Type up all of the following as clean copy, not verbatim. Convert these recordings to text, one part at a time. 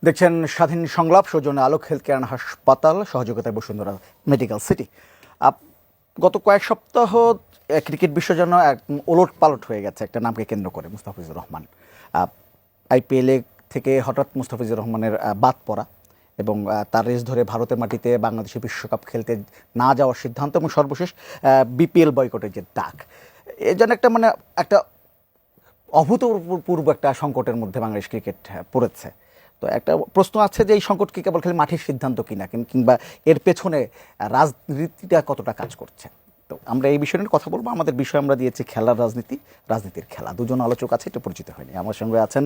দেখছেন স্বাধীন সংলাপ, সৌজন্যে আলোক হেলথ কেয়ার হাসপাতাল, সহযোগিতায় বসুন্ধরা মেডিকেল সিটি। গত কয়েক সপ্তাহ ক্রিকেট বিশ্ব যেন এক ওলট পালট হয়ে গেছে একটা নামকে কেন্দ্র করে, মুস্তাফিজুর রহমান। আইপিএল থেকে হঠাৎ মুস্তাফিজুর রহমানের বাদ পড়া এবং তার রেস ধরে ভারতের মাটিতে বাংলাদেশে বিশ্বকাপ খেলতে না যাওয়ার সিদ্ধান্ত এবং সর্বশেষ বিপিএল বয়কটের যে ডাক, এ যেন একটা একটা অভূতপূর্ব একটা সংকটের মধ্যে বাংলাদেশ ক্রিকেট পড়েছে। তো একটা প্রশ্ন আছে যে এই সংকট কি কেবল খালি মাঠের সিদ্ধান্ত কিনা, কিংবা এর পেছনে রাজনীতিটা কতটা কাজ করছে। তো আমরা এই বিষয়ে কথা বলবো। আমাদের বিষয় আমরা দিয়েছি খেলার রাজনীতি, রাজনীতির খেলা। দুজন আলোচক আছে, এটা পরিচিত হয়নি। আমার সঙ্গে আছেন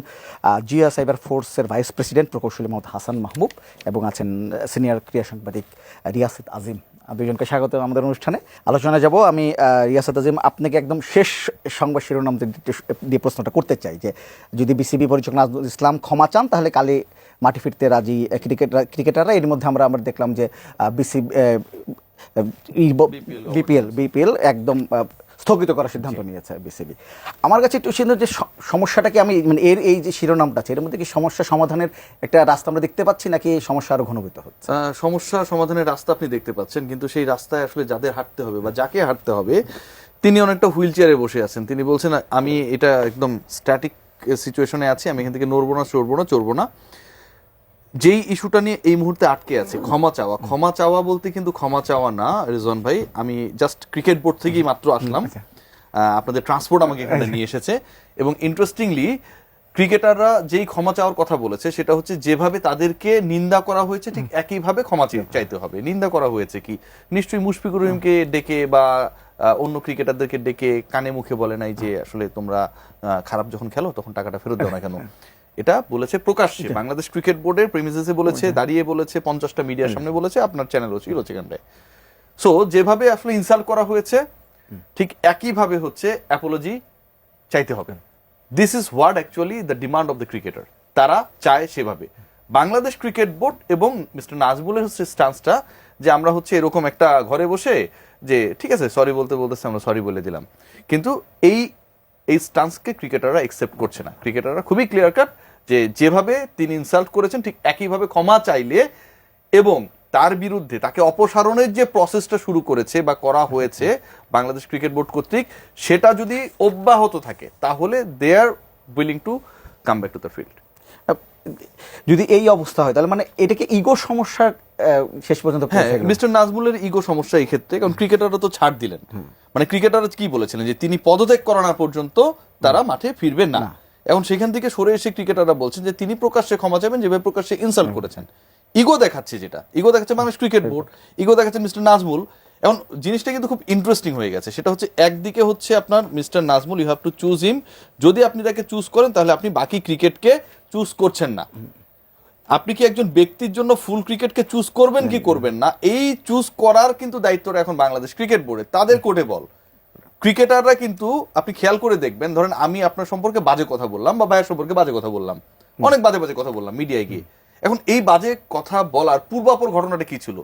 জিয়া সাইবার ফোর্সের ভাইস প্রেসিডেন্ট প্রকৌশলী মোহাম্মদ হাসান মাহমুদ এবং আছেন সিনিয়র ক্রীড়া সাংবাদিক রিয়াসত আজিম। দুজনকে স্বাগত আমাদের অনুষ্ঠানে। আলোচনায় যাব। আমি রিয়াসত আজিম, আপনাকে একদম শেষ সংবাদ শিরোনাম দিয়ে প্রশ্নটা করতে চাই যে যদি বিসিবি পরিচালক নাজমুল ইসলাম ক্ষমা চান তাহলে কালে মাঠে ফিরতে রাজি ক্রিকেটাররা। এর মধ্যে আমরা দেখলাম যে বিপিএল একদম স্থগিত করার সিদ্ধান্ত নিয়েছে বিসিবি। আমার কাছে একটু যে সমস্যাটা কি, আমি এর এই যে শিরোনামটা আছে এর মধ্যে কি সমস্যা সমাধানের একটা রাস্তা আমরা দেখতে পাচ্ছি, নাকি এই সমস্যা আরো ঘনীভূত হচ্ছে? সমস্যা সমাধানের রাস্তা আপনি দেখতে পাচ্ছেন, কিন্তু সেই রাস্তায় আসলে যাদের হাঁটতে হবে বা যাকে হাঁটতে হবে তিনি অনেকটা হুইল চেয়ারে বসে আছেন। তিনি বলছেন আমি এটা একদম স্ট্যাটিক সিচুয়েশনে আছি, আমি এখান থেকে চড়বো না। যেই ইস্যুটা নিয়ে এই মুহূর্তে আটকে আছে ক্ষমা চাওয়া বলতে কিন্তু ক্ষমা চাওয়া না রিজওয়ান ভাই। আমি জাস্ট ক্রিকেট বোর্ড থেকেই মাত্র আসলাম, আপনাদের ট্রান্সপোর্ট আমাকে এখানে নিয়ে এসেছে। এবং ইন্টারেস্টিংলি ক্রিকেটাররা যেই ক্ষমা চাওয়ার কথা বলেছে সেটা হচ্ছে যেভাবে তাদেরকে নিন্দা করা হয়েছে ঠিক একইভাবে ক্ষমা চাইতে হবে। নিন্দা করা হয়েছে কি, নিশ্চয়ই মুশফিকুর রহিমকে ডেকে বা অন্য ক্রিকেটারদেরকে ডেকে কানে মুখে বলে নাই যে আসলে তোমরা খারাপ যখন খেলো তখন টাকাটা ফেরত দাও না কেন। এটা বলেছে প্রকাশ্যে বাংলাদেশ ক্রিকেট বোর্ডের প্রেমিসেসে বলেছে, দাঁড়িয়ে বলেছে, 50টা মিডিয়ার সামনে বলেছে, আপনার চ্যানেলও ছিল সেখানটায়। সো যেভাবে আসলে ইনসাল্ট করা হয়েছে ঠিক একইভাবে হচ্ছে অ্যাপোলজি চাইতে হবে। This is what actually the demand of the cricketer. তারা চায় সেভাবে। বাংলাদেশ ক্রিকেট বোর্ড এবং মিস্টার নাজমুলের হচ্ছে স্টান্সটা যে আমরা হচ্ছে এরকম একটা ঘরে বসে যে ঠিক আছে সরি বলতেছে আমরা সরি বলে দিলাম, কিন্তু এই স্টান্সকে ক্রিকেটাররা একসেপ্ট করছে না। ক্রিকেটাররা খুবই ক্লিয়ার কাট যে যেভাবে তিনি ইনসাল্ট করেছেন ঠিক একইভাবে ক্ষমা চাইলে এবং তার বিরুদ্ধে তাকে অপসারণের যে প্রসেসটা শুরু করেছে বা করা হয়েছে বাংলাদেশ ক্রিকেট বোর্ড কর্তৃক, সেটা যদি অব্যাহত থাকে তাহলে they are willing to come back to the field. যদি এই অবস্থা হয় তাহলে এটাকে ইগো সমস্যা শেষ পর্যন্ত। হ্যাঁ, মিস্টার নাজমুলের ইগো সমস্যা এই ক্ষেত্রে, কারণ ক্রিকেটাররা তো ছাড় দিলেন। ক্রিকেটাররা কি বলেছিলেন যে তিনি পদত্যাগ করা না পর্যন্ত তারা মাঠে ফিরবেন না। এখন সেখান থেকে সরে এসে ক্রিকেটাররা বলছেন যে তিনি প্রকাশ্যে ক্ষমা চাইবেন যেভাবে প্রকাশ্যে ইনসাল্ট করেছেন। ইগো দেখাচ্ছে বাংলাদেশ ক্রিকেট বোর্ড, ইগো দেখাচ্ছে মিস্টার নাজমুল। এখন জিনিসটা কিন্তু খুব ইন্টারেস্টিং হয়ে গেছে। সেটা হচ্ছে একদিকে হচ্ছে আপনার mister Nazmul, you have to choose him. যদি আপনি তাকে চুজ করেন তাহলে আপনি বাকি ক্রিকেটকে চুজ করছেন না। আপনি কি একজন ব্যক্তির জন্য ফুল ক্রিকেটকে চুজ করবেন কি করবেন না, এই চুজ করার কিন্তু দায়িত্বটা এখন বাংলাদেশ ক্রিকেট বোর্ডে। তাদের কোর্টে বল। ক্রিকেটাররা কিন্তু আপনি খেয়াল করে দেখবেন, ধরেন আমি আপনার সম্পর্কে বাজে কথা বললাম বা ভাইয়ের সম্পর্কে বাজে কথা বললাম, অনেক বাজে কথা বললাম মিডিয়ায় গিয়ে। এখন এই বাজে কথা বলার পূর্বাপর ঘটনাটা কি ছিল?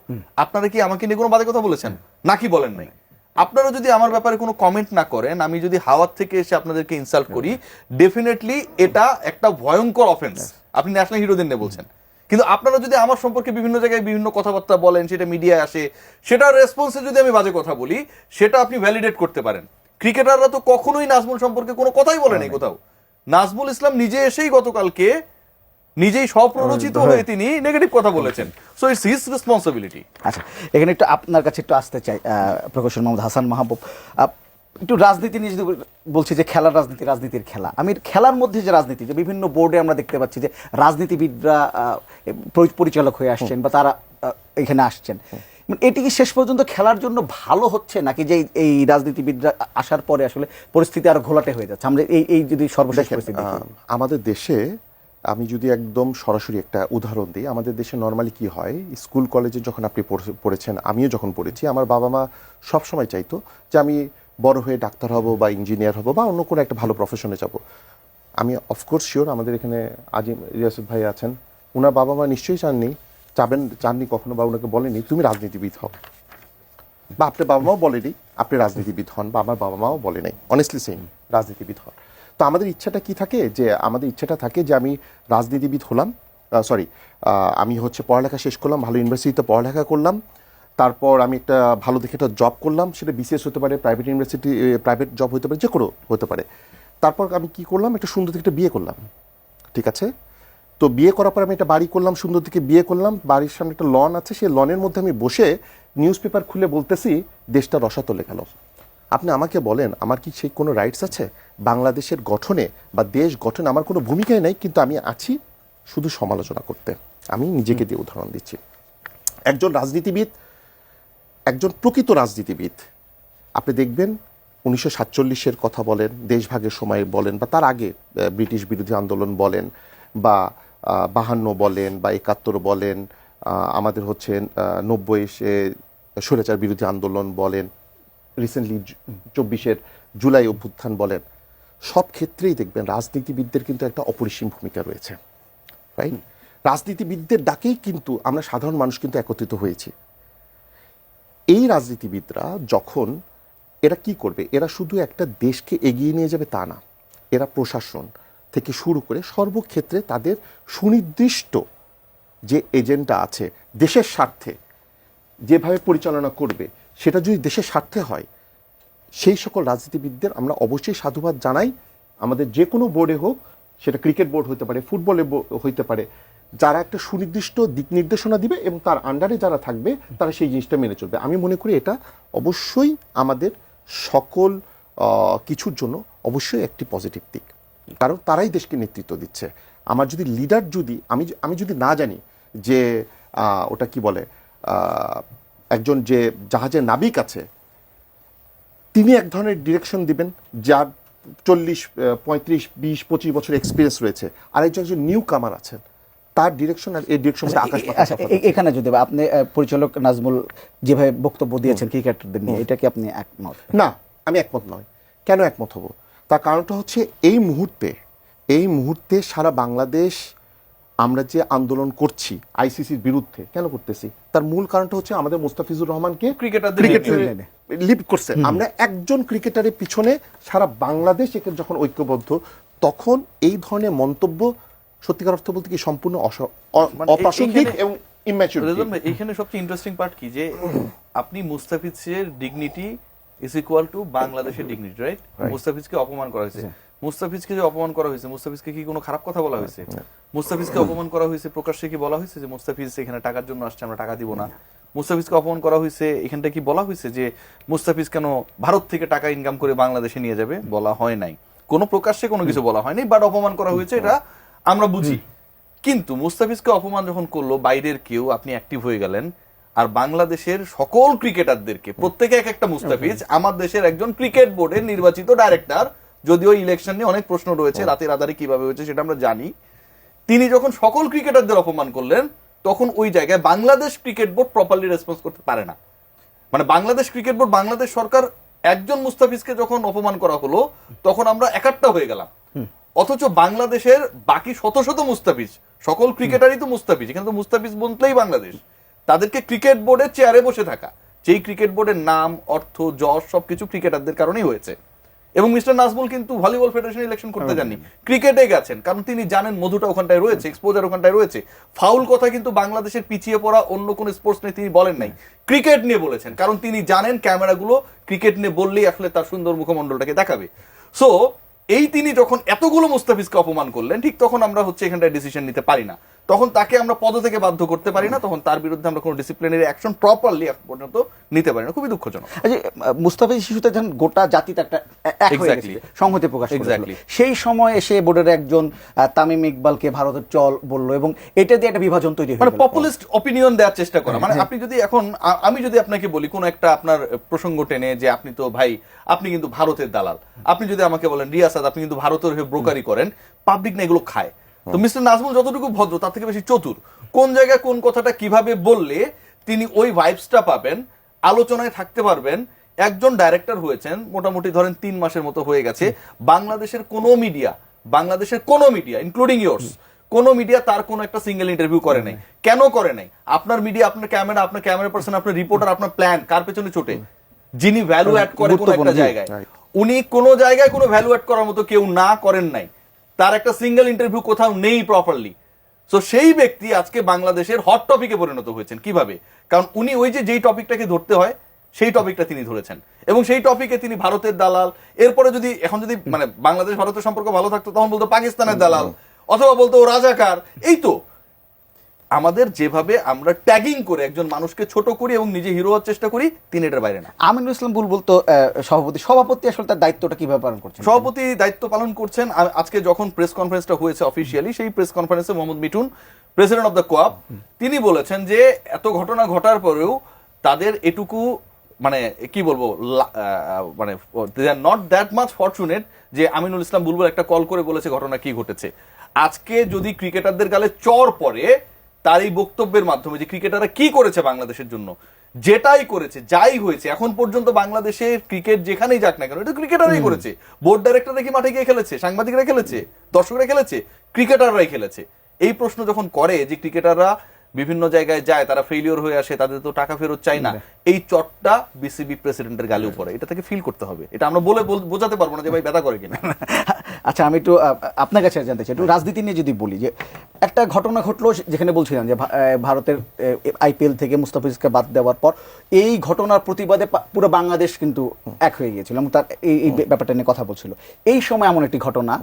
আপনারা কি আমাকে নিয়ে কোনো বাজে কথা বলেছেন নাকি বলেন নাই? আপনারা যদি আমার ব্যাপারে কোনো কমেন্ট না করেন, আমি যদি হাওয়ার থেকে এসে আপনাদেরকে ইনসাল্ট করি, ডেফিনেটলি এটা একটা ভয়ঙ্কর অফেন্স। আপনি ন্যাশনাল হিরোদের নিয়ে বলছেন, কিন্তু আপনারা যদি আমার সম্পর্কে বিভিন্ন জায়গায় বিভিন্ন কথাবার্তা বলেন, সেটা মিডিয়ায় আসে, সেটার রেসপন্সে যদি আমি বাজে কথা বলি, সেটা আপনি ভ্যালিডেট করতে পারেন। ক্রিকেটাররা তো কখনোই নাজমুল সম্পর্কে কোনো কথাই বলেনি কোথাও। নাজমুল ইসলাম নিজে এসেই গতকালকে নিজেই স্বপ্ররোচিত হয়ে তিনি নেগেটিভ কথা বলেছেন। So it's his responsibility. আচ্ছা, এখানে একটু আপনার কাছে একটু আসতে চাই প্রকৌশল মোহাম্মদ হাসান মাহবুব। একটু রাজনীতি নিয়ে যদি বলছি যে খেলার রাজনীতি, রাজনীতির খেলা, আমি খেলার মধ্যে যে রাজনীতি, যে বিভিন্ন বোর্ডে আমরা দেখতে পাচ্ছি যে রাজনীতিবিদরা পরিচালক হয়ে আসছেন বা তারা এখানে আসছেন, এটি কি শেষ পর্যন্ত খেলার জন্য ভালো হচ্ছে, নাকি যে এই রাজনীতিবিদরা আসার পরে আসলে পরিস্থিতি আরো ঘোলাটে হয়ে যাচ্ছে? আমরা এই যদি সর্বশেষ পরিস্থিতি আমাদের দেশে, আমি যদি একদম সরাসরি একটা উদাহরণ দিই, আমাদের দেশে নর্মালি কি হয়, স্কুল কলেজে যখন আপনি পড়েছেন, আমিও যখন পড়েছি, আমার বাবা মা সবসময় চাইতো যে আমি বড় হয়ে ডাক্তার হব বা ইঞ্জিনিয়ার হব বা অন্য কোনো একটা ভালো প্রফেশনে যাব। আমি অফকোর্স শিওর আমাদের এখানে আজিম রিয়াসত ভাই আছেন, ওনার বাবা মা নিশ্চয়ই চাননি কখনো বা ওনাকে বলেনি তুমি রাজনীতিবিদ হও, বা আপনার বাবা মাও বলেনি আপনি রাজনীতিবিদ হন, বা আমার বাবা মাও বলে নাই অনেস্টলি সেম রাজনীতিবিদ হন। তো আমাদের ইচ্ছাটা কি থাকে, যে আমাদের ইচ্ছাটা থাকে যে আমি রাজনীতিবিদ হলাম, সরি, আমি হচ্ছে পড়ালেখা শেষ করলাম, ভালো ইউনিভার্সিটিতে পড়ালেখা করলাম, তারপর আমি একটা ভালো দেখে একটা জব করলাম, সেটা বিসিএস হতে পারে, প্রাইভেট ইউনিভার্সিটি প্রাইভেট জব হতে পারে, যে কোনো হতে পারে। তারপর আমি কি করলাম, একটা সুন্দর থেকে একটা বিয়ে করলাম, ঠিক আছে। তো বিয়ে করার পর আমি একটা বাড়ি করলাম, সুন্দর থেকে বিয়ে করলাম, বাড়ির সামনে একটা লন আছে, সেই লনের মধ্যে আমি বসে নিউজ পেপার খুলে বলতেছি দেশটা রসাতলে গেল। আপনি আমাকে বলেন, আমার কি সেই কোনো রাইটস আছে বাংলাদেশের গঠনে বা দেশ গঠনে? আমার কোনো ভূমিকাই নাই, কিন্তু আমি আছি শুধু সমালোচনা করতে। আমি নিজেকে দিয়ে উদাহরণ দিচ্ছি। একজন রাজনীতিবিদ, একজন প্রকৃত রাজনীতিবিদ, আপনি দেখবেন 1947-এর কথা বলেন, দেশভাগের সময় বলেন, বা তার আগে ব্রিটিশ বিরোধী আন্দোলন বলেন, বা 52 বলেন, বা 71 বলেন, আমাদের হচ্ছে 90-এ স্বৈরাচার বিরোধী আন্দোলন বলেন, রিসেন্টলি 24-এর জুলাই অভ্যুত্থান বলেন, সব ক্ষেত্রেই দেখবেন রাজনীতিবিদদের কিন্তু একটা অপরিসীম ভূমিকা রয়েছে, রাইট? রাজনীতিবিদদের ডাকেই কিন্তু আমরা সাধারণ মানুষ কিন্তু একত্রিত হয়েছি। এই রাজনীতিবিদরা যখন এরা কি করবে, এরা শুধু একটা দেশকে এগিয়ে নিয়ে যাবে তা না, এরা প্রশাসন থেকে শুরু করে সর্বক্ষেত্রে তাদের সুনির্দিষ্ট যে এজেন্ডা আছে দেশের স্বার্থে যেভাবে পরিচালনা করবে, সেটা যদি দেশের স্বার্থে হয়, সেই সকল রাজনীতিবিদদের আমরা অবশ্যই সাধুবাদ জানাই। আমাদের যে কোনো বোর্ডে হোক, সেটা ক্রিকেট বোর্ড হতে পারে, ফুটবলে হইতে পারে, যারা একটা সুনির্দিষ্ট দিক নির্দেশনা দিবে এবং তার আন্ডারে যারা থাকবে তারা সেই জিনিসটা মেনে চলবে। আমি মনে করি এটা অবশ্যই আমাদের সকল কিছুর জন্য অবশ্যই একটি পজিটিভ দিক, কারণ তারাই দেশকে নেতৃত্ব দিচ্ছে। আমার যদি লিডার, যদি আমি যদি না জানি যে ওটা কি বলে, একজন যে জাহাজের নাবিক আছে তিনি এক ধরনের ডিরেকশন দিবেন, যার 40, 35, 20, 25 বছর এক্সপিরিয়েন্স রয়েছে, আর একজন নিউ কামার আছেন, তার ডিরেকশন আর এই ডিরেকশন আকাশ পাতাল আচ্ছা, তফাৎ আছে। এখানে যদি আপনি পরিচালক নাজমুল যেভাবে বক্তব্য দিয়েছেন ক্রিকেটারদের নিয়ে, এটা কি আপনি একমত? না, আমি একমত নয়। কেন একমত হব? তার কারণটা হচ্ছে এই মুহূর্তে সারা বাংলাদেশ আমরা যে আন্দোলন করছি আইসিসির বিরুদ্ধে, কেন করতেছি? তার মূল কারণটা হচ্ছে আমাদের মুস্তাফিজুর রহমানকে ক্রিকেটারদের লিড করছে। আমরা একজন ক্রিকেটারের পিছনে সারা বাংলাদেশ একে যখন ঐক্যবদ্ধ, তখন এই ধরনের মন্তব্য সত্যিকার অর্থ বলতে কি সম্পূর্ণ অপ্রাসঙ্গিক এবং ইম্যাচুর। এখানে সবচেয়ে ইন্টারেস্টিং পার্ট কি, যে আপনি মুস্তাফিজের ডিগনিটি ইজ ইকুয়াল টু বাংলাদেশের ডিগনিটি, রাইট? মুস্তাফিজকে অপমান করা হয়েছে, মুস্তাফিজকে যে অপমান করা হয়েছে, মুস্তাফিজকে কি কোনো খারাপ কথা বলা হয়েছে? মুস্তাফিজকে অপমান করা হয়েছে, প্রকাশ্যে কি বলা হয়েছে যে মুস্তাফিজ এখানে টাকার জন্য আসছে, আমরা টাকা দিব না? মুস্তাফিজকে অপমান করা হয়েছে, এখানটা কি বলা হয়েছে যে মুস্তাফিজ কেন ভারত থেকে টাকা ইনকাম করে বাংলাদেশে নিয়ে যাবে? বলা হয় নাই, কোনো প্রকাশ্যে কোনো কিছু বলা হয়নি, বাট অপমান করা হয়েছে, এটা আমরা বুঝি। কিন্তু মুস্তাফিজকে অপমান যখন করলো বাইরের কেউ, আপনি অ্যাক্টিভ হয়ে গেলেন, আর বাংলাদেশের সকল ক্রিকেটারদেরকে, প্রত্যেকে এক একটা মুস্তাফিজ, আমার দেশের একজন ক্রিকেট বোর্ডের নির্বাচিত ডাইরেক্টর, যদিও ইলেকশন নিয়ে অনেক প্রশ্ন রয়েছে, রাতের আধারে কিভাবে হয়েছে সেটা আমরা জানি, তিনি যখন সকল ক্রিকেটারদের অপমান করলেন, তখন ওই জায়গায় Bangladesh cricket board properly response করতে পারে না। মানে বাংলাদেশ ক্রিকেট বোর্ড, বাংলাদেশ সরকার একজন মুস্তাফিজকে যখন অপমান করা হলো, তখন আমরা একাট্টা হয়ে গেলাম। অথচ বাংলাদেশের বাকি শত শত মুস্তাফিজ, সকল ক্রিকেটারই তো মুস্তাফিজ, এখানে তো মুস্তাফিজ বলতেই বাংলাদেশ, তাদেরকে ক্রিকেট বোর্ডের চেয়ারে বসে থাকা, যেই ক্রিকেট বোর্ডের নাম, অর্থ, যশ সবকিছু ক্রিকেটারদের কারণেই হয়েছে। এবং মিস্টার নাজমুল কিন্তু ভলিবল ফেডারেশন ইলেকশন করতে যাননি, ক্রিকেটে গেছেন, কারণ তিনি জানেন মধুটা ওখানটায় রয়েছে, এক্সপোজার ওখানটায় রয়েছে। ফাউল কথা কিন্তু বাংলাদেশের পিছিয়ে পড়া অন্য কোন স্পোর্টস নিয়ে তিনি বলেন নাই, ক্রিকেট নিয়ে বলেছেন, কারণ তিনি জানেন ক্যামেরাগুলো ক্রিকেট নিয়ে বললেই আসলে তার সুন্দর মুখমণ্ডলটাকে দেখাবে। সো এই তিনি যখন এতগুলো মুস্তাফিজকে অপমান করলেন, ঠিক তখন আমরা হচ্ছে এখানটায় ডিসিশন নিতে পারি না, তখন তাকে আমরা পদ থেকে বাধ্য করতে পারি না, তখন তার বিরুদ্ধে আমরা কোনো ডিসিপ্লিনারি অ্যাকশন প্রপারলি এখন পর্যন্ত নিতে পারি না। খুবই দুঃখজনক। মুস্তাফিজ শিশুতে যখন গোটা জাতিতে একটা এক হয়ে গেছে, সংহতি প্রকাশ করেছিল, সেই সময় এসে বোর্ডের একজন তামিম ইকবালকে ভারতের চল বললো, এবং এটা দিয়ে একটা বিভাজন তৈরি হলো, মানে পপুলিস্ট অপিনিয়ন দেওয়ার চেষ্টা করা। মানে আপনি যদি এখন, আমি যদি আপনাকে বলি কোন একটা আপনার প্রসঙ্গ টেনে যে আপনি তো ভাই, আপনি কিন্তু ভারতের দালাল, আপনি যদি আমাকে বলেন রিয়াসাদ আপনি কিন্তু ভারতের হয়ে ব্রোকারি করেন, পাবলিক না এগুলো খায়। তো মিস্টার নাজমুল যতটুকু ভদ্র, তার থেকে বেশি চতুর, কোন জায়গায় কোন কথাটা কিভাবে বললে তিনি ওই ভাইবসটা পাবেন, আলোচনায় থাকতে পারবেন। একজন ডাইরেক্টর হয়েছেন মোটামুটি ধরেন 3 মাসের মতো হয়ে গেছে, বাংলাদেশের কোনো মিডিয়া ইনক্লুডিং ইয়োর্স, কোন মিডিয়া তার কোন একটা সিঙ্গেল ইন্টারভিউ করে নাই। কেন করে নাই? আপনার মিডিয়া, আপনার ক্যামেরা পার্সন, আপনার রিপোর্টার, আপনার প্ল্যান কার পেছনে ছোটে? যিনি ভ্যালু অ্যাড করে কোন একটা জায়গায়, উনি কোন জায়গায় কোনো ভ্যালু অ্যাড করার মতো কেউ না করেন নাই, তার একটা সিঙ্গেল ইন্টারভিউ কোথাও নেই প্রপারলি। সো সেই ব্যক্তি আজকে বাংলাদেশের হট টপিকে পরিণত হয়েছেন কিভাবে? কারণ উনি ওই যে যেই টপিকটাকে ধরতে হয় সেই টপিকটা তিনি ধরেছেন, এবং সেই টপিকে তিনি ভারতের দালাল। এরপরে যদি এখন যদি মানে বাংলাদেশ ভারতের সম্পর্ক ভালো থাকতো তখন বলতো পাকিস্তানের দালাল, অথবা বলতো ও রাজাকার। এই তো আমাদের যেভাবে আমরা ট্যাগিং করে একজন মানুষকে ছোট করি এবং নিজে হিরো হওয়ার চেষ্টা করি, তিনি এটার বাইরে না। আমিনুল ইসলাম বুলবুল তো সভাপতি আসলে তার দায়িত্বটা কিভাবে পালন করছেন? সভাপতি দায়িত্ব পালন করছেন। আজকে যখন প্রেস কনফারেন্সটা হয়েছে অফিসিয়ালি, সেই প্রেস কনফারেন্সে Mohammad Mithun, president of the cope, তিনি বলেছেন যে এত ঘটনা ঘটার পরেও তাদের এটুকু মানে কি বলবো, মানে they are not that much fortunate যে আমিনুল ইসলাম বুলবুল একটা কল করে বলেছে ঘটনা কি ঘটেছে। আজকে যদি ক্রিকেটারদের গালে চর পড়ে তার এই বক্তব্যের মাধ্যমে যে ক্রিকেটাররা কি করেছে বাংলাদেশের জন্য, যেটাই করেছে, যাই হয়েছে এখন পর্যন্ত বাংলাদেশের ক্রিকেট যেখানেই যাক না কেন, এটা ক্রিকেটাররাই করেছে। বোর্ড ডাইরেক্টররা কি মাঠে গিয়ে খেলেছে? সাংবাদিকরা খেলেছে? দর্শকরা খেলেছে? ক্রিকেটাররাই খেলেছে। এই প্রশ্ন যখন করে যে ক্রিকেটাররা বিভিন্ন জায়গায় যায়, তারা ফেলিওর হয়ে আসে, তাদের তো টাকা ফেরত চাই না, এই চটটা বিসিবি প্রেসিডেন্টের গালে উপরে, এটা থেকে ফিল করতে হবে। এটা আমরা বলে বোঝাতে পারবো না যে ভাই ব্যথা করে কিনা। আচ্ছা, আমি একটু আপনার কাছে জানতে চাই, একটু রাজনীতি নিয়ে যদি বলি, যে একটা ঘটনা ঘটলো যেখানে বলছিলাম যে ভারতের আইপিএল থেকে মুস্তাফিজকে বাদ দেওয়ার পর এই ঘটনার প্রতিবাদে পুরো বাংলাদেশ কিন্তু এক হয়ে গিয়েছিল এবং তার এই ব্যাপারটা নিয়ে কথা বলছিল। এই সময় এমন একটি ঘটনা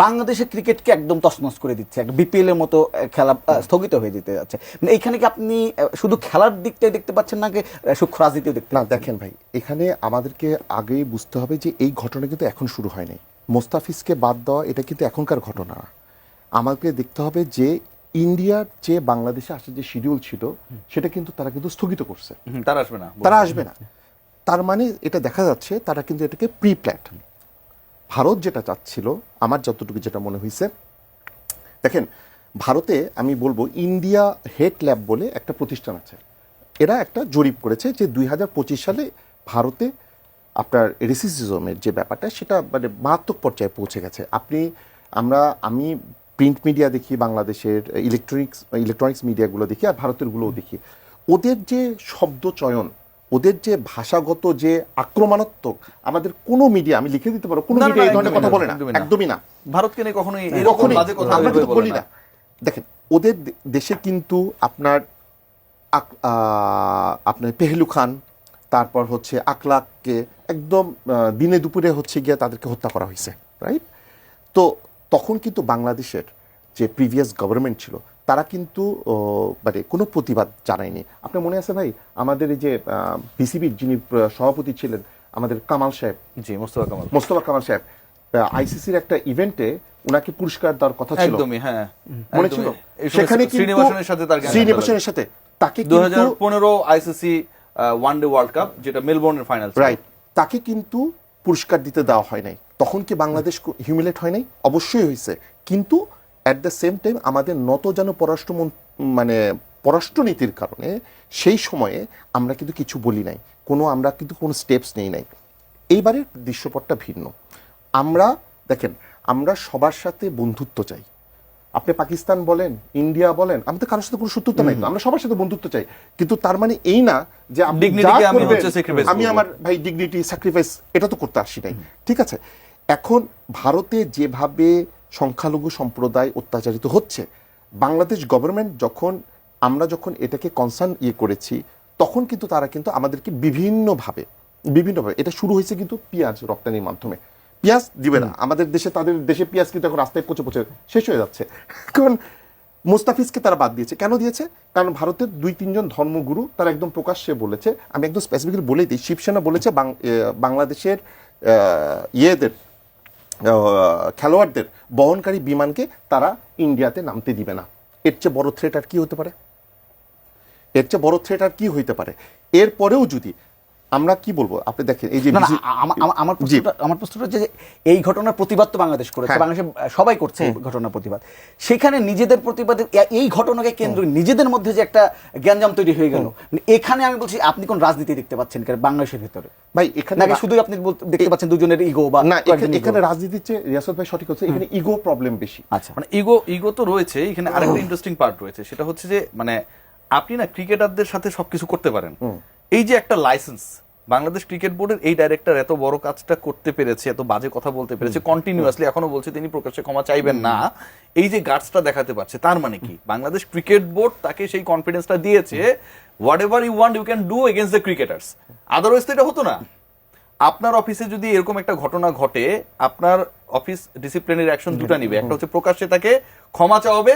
বাংলাদেশের ক্রিকেটকে একদম তছনছ করে দিচ্ছে, একটা বিপিএল এর মতো খেলা স্থগিত হয়ে যেতে যাচ্ছে। এইখানে কি আপনি শুধু খেলার দিকটাই দেখতে পাচ্ছেন নাকি সূক্ষ্ম রাজনীতিও দেখতে? না, দেখেন ভাই, এখানে আমাদেরকে আগেই বুঝতে হবে যে এই ঘটনা কিন্তু এখন শুরু হয়নি। মোস্তাফিজকে বাদ দেওয়া এটা কিন্তু এখনকার ঘটনা। আমাকে দেখতে হবে যে ইন্ডিয়ার যে বাংলাদেশে আসার যে শিডিউল ছিল সেটা কিন্তু তারা কিন্তু স্থগিত করছে। তারা আসবে না, তারা আসবে না। তার মানে এটা দেখা যাচ্ছে তারা কিন্তু এটাকে প্রি প্ল্যান্ড। ভারত যেটা চাচ্ছিল, আমার যতটুকু যেটা মনে হয়েছে, দেখেন ভারতে আমি বলবো ইন্ডিয়া হেড ল্যাব বলে একটা প্রতিষ্ঠান আছে। এরা একটা জরিপ করেছে যে 2025 সালে ভারতে আপনার রেসিজমের যে ব্যাপারটা সেটা মানে মারাত্মক পর্যায়ে পৌঁছে গেছে। আমি প্রিন্ট মিডিয়া দেখি, বাংলাদেশের ইলেকট্রনিক্স মিডিয়াগুলো দেখি, আর ভারতেরগুলোও দেখি। ওদের যে শব্দ চয়ন, ওদের যে ভাষাগত যে আক্রমণাত্মক, আমাদের কোনো মিডিয়া, আমি লিখে দিতে পারবো, কোনো মিডিয়া এই ধরনের কথা বলে না, একদমই না। ভারতকে নিয়ে কখনোই এরকম বাজে কথা আমরা কিন্তু বলি বলে না। দেখেন ওদের দেশে কিন্তু আপনার পেহলু খান, তারপর হচ্ছে আকলাককে একদম দিনে দুপুরে হচ্ছে গিয়ে তাদেরকে হত্যা করা হয়েছে, রাইট? তো তখন কিন্তু বাংলাদেশের যে প্রিভিয়াস গভর্নমেন্ট ছিল তারা কিন্তু মানে কোনো প্রতিবাদ জানায়নি। আপনার মনে আছে ভাই, আমাদের এই যে বিসিবির যিনি সভাপতি ছিলেন আমাদের কামাল সাহেব, জি মোস্তফা কামাল সাহেব, আইসিসির একটা ইভেন্টে উনাকে পুরস্কার দেওয়ার কথা ছিল, একদমই, হ্যাঁ মনে ছিল? সেখানে শ্রীনিবাসনের সাথে তার শ্রীনিবাসনের সাথে তাকে 2015 আইসিসি ওয়ানডে ওয়ার্ল্ড কাপ, যেটা মেলবোর্নের ফাইনাল, রাইট, তাকে কিন্তু পুরস্কার দিতে দেওয়া হয় নাই। তখন কি বাংলাদেশ হিউমিলেট হয় নাই? অবশ্যই হয়েছে। কিন্তু অ্যাট দ্য সেম টাইম আমাদের যেন পররাষ্ট্রনীতির কারণে সেই সময়ে আমরা কিন্তু কিছু বলি নাই, আমরা কিন্তু কোনো স্টেপস নেই নাই। এইবারের দৃশ্যপটটা ভিন্ন। দেখেন আমরা সবার সাথে বন্ধুত্ব চাই। আপনি পাকিস্তান বলেন, ইন্ডিয়া বলেন, আমাদের কারোর সাথে কোনো শত্রুতা নাই তো, আমরা সবার সাথে বন্ধুত্ব চাই। কিন্তু তার মানে এই না যে আমি আমার ভাই ডিগনিটি স্যাক্রিফাইস এটা তো করতে আসি নাই, ঠিক আছে? এখন ভারতে যেভাবে সংখ্যালঘু সম্প্রদায় অত্যাচারিত হচ্ছে, বাংলাদেশ গভর্নমেন্ট আমরা যখন এটাকে কনসার্ন করেছি, তখন কিন্তু তারা কিন্তু আমাদেরকে বিভিন্নভাবে এটা শুরু হয়েছে কিন্তু পেঁয়াজ রপ্তানির মাধ্যমে। পেঁয়াজ দিবে না আমাদের দেশে, তাদের দেশে পেঁয়াজ কিন্তু এখন রাস্তায় পচে পচে শেষ হয়ে যাচ্ছে। কারণ মোস্তাফিজকে তারা বাদ দিয়েছে। কেন দিয়েছে? কারণ ভারতের 2-3 জন ধর্মগুরু তারা একদম প্রকাশ্যে বলেছে, আমি একদম স্পেসিফিক্যালি বলেই দিই, শিবসেনা বলেছে বাংলাদেশের খেলোয়াড়দের বহনকারী বিমানকে তারা ইন্ডিয়াতে নামতে দিবে না। এর চেয়ে বড় থ্রেট আর কি হইতে পারে? এরপরেও যদি আমরা কি বলবো, আপনি দেখেন এই যে আমার প্রশ্নটা যে এই ঘটনার প্রতিবাদ তো বাংলাদেশ করেছে, বাংলাদেশে সবাই করছে এই ঘটনার প্রতিবাদ। সেখানে নিজেদের প্রতিবাদে এই ঘটনাকে কেন্দ্র নিজেদের মধ্যে যে একটা গ্যাঞ্জাম তৈরি হয়ে গেল, এখানে আমি বলছি আপনি কোন রাজনীতি দেখতে পাচ্ছেন বাংলাদেশের ভিতরে? ভাই এখানে শুধু আপনি দেখতে পাচ্ছেন দুজনের ইগো, বা না, এখানে রাজনীতির চেয়ে রিয়াসত ভাই সঠিক হচ্ছে, এখানে ইগো প্রবলেম বেশি। আচ্ছা, মানে ইগো তো রয়েছে। এখানে আরেকটা ইন্টারেস্টিং পার্ট রয়েছে, সেটা হচ্ছে যে মানে আপনি না ক্রিকেটারদের সাথে সবকিছু করতে পারেন, এই যে একটা লাইসেন্স, বাংলাদেশ ক্রিকেট বোর্ডের এই ডাইরেক্টর এত বড় কাজটা করতে পেরেছে, এত বাজে কথা বলতে পেরেছে, কন্টিনিউয়াসলি এখনো বলছে তিনি প্রকাশ্যে ক্ষমা চাইবেন না, এই যে গার্ডসটা দেখাতে পারছে, তার মানে কি বাংলাদেশ ক্রিকেট বোর্ড তাকে সেই কনফিডেন্সটা দিয়েছে, whatever you want you can do against the cricketers. Otherwise তো এটা হতো না। আপনার অফিসে যদি এরকম একটা ঘটনা ঘটে, আপনার অফিস ডিসিপ্লিনারি অ্যাকশন দুটো নিবে, একটা হচ্ছে প্রকাশ্যে তাকে ক্ষমা চাওয়াবে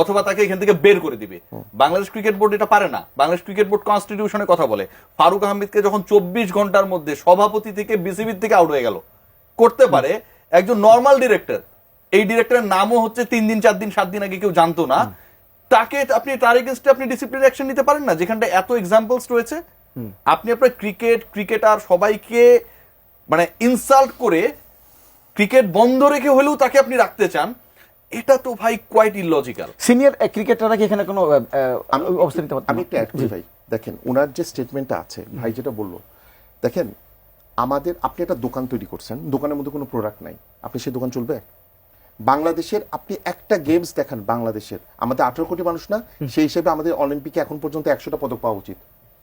অথবা তাকে এখান থেকে বের করে দিবে। বাংলাদেশ ক্রিকেট বোর্ড এটা পারে না। বাংলাদেশ ক্রিকেট বোর্ড কনস্টিটিউশনে কথা বলে, ফারুক আহমেদকে যখন 24 ঘন্টার মধ্যে সভাপতি থেকে বিসিবি থেকে আউট হয়ে গেল, করতে পারে একজন নর্মাল ডিরেক্টর, এই ডিরেক্টরের নামও হচ্ছে 3 দিন 4 দিন 7 দিন আগে কেউ জানতো না, তাকে আপনি তার এগেইনস্টে আপনি ডিসিপ্লিনারি অ্যাকশন নিতে পারেন না, যেখানটা এত এক্সাম্পলস রয়েছে। আপনি আপনার ক্রিকেটার সবাইকে মানে ইনসাল্ট করে ক্রিকেট বন্ধ রেখে হলেও তাকে আপনি রাখতে চান, এটা তো ভাই কোয়াইট ইললজিক্যাল। সিনিয়র ক্রিকেটাররা কি এখানে কোনো অবস্থা নিতে পারতেন? আমি একটু অ্যাড করি ভাই, দেখেন ওনার যে স্টেটমেন্টটা আছে, ভাই যেটা বললো, দেখেন আপনি একটা দোকান তৈরি করছেন, দোকানের মধ্যে কোনো প্রোডাক্ট নাই, আপনি সেই দোকান চলবে? বাংলাদেশের আপনি একটা গেমস দেখান, বাংলাদেশের আমাদের 18 কোটি মানুষ না, সেই হিসেবে আমাদের অলিম্পিকে এখন পর্যন্ত 100টা পদক পাওয়া উচিত,